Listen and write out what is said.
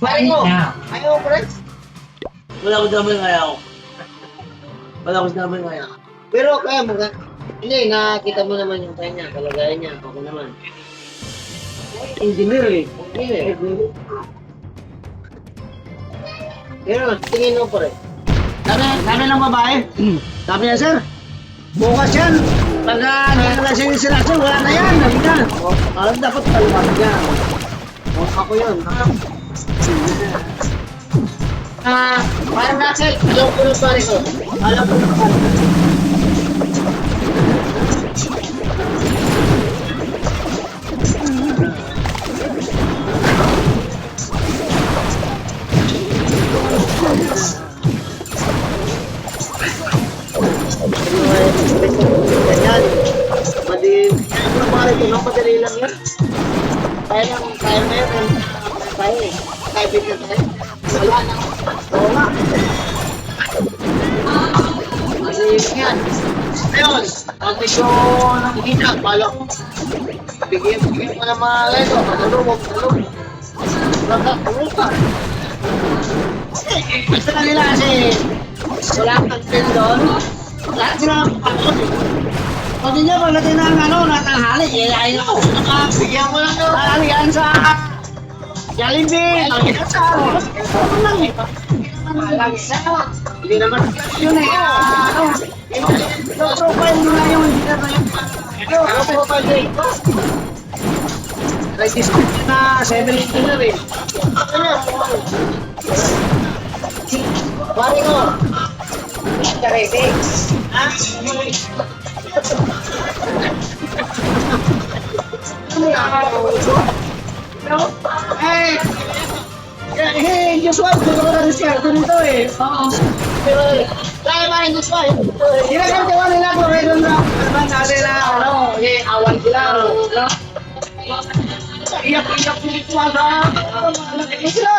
Pare ko. Ayaw, pre. Wala ko naman ngayaw. Wala ko naman ngayaw. Pero kaya mo hindi, nakita mo naman yung kanya, kalagayan niya, ako naman. Engineer eh. Engineer. Pero tingin mo pare. Sabi ng babae. Sabi niya, sir, bukas yan. Pagka hindi na lang sinisirasyon, wala na yan. Sabi niya. Alam dapat taluman niya. Ako yun. Parang Russell, alam ko yung pare ko. Alam ko yung pare ko. Ganyan. Yung pare ko, napadali lang yan. Kaya na yun. Kaya eh. Kaya bigyan tayo. Wala na. Oo nga. Kasi yan. Ayun. Pag medyo nakikita, pala ko. Bigyan mo ng mga leto. Matulog. Tulog ka. Gusto na nila kasi wala kang pin doon. Lahat sila pakot eh. Pag niya, pagdating ng natanghali, yayain ako. Bigyan mo lang doon. Alalian sa Jollibee, Panginoon. Ano lang eh. Walang isa. Hindi naman Yun eh, low profile mo na yung hindi na yun. Ano po pa din? Register na 7 na eh. Pare ko. Karete. Hey, Joshua, gusto ko na diskarte nito eh. Oo. Kaya ba yung gusto? Ginagawa nila ko rin na naman natin na Awan sila. iyak-iyak nito sa sila.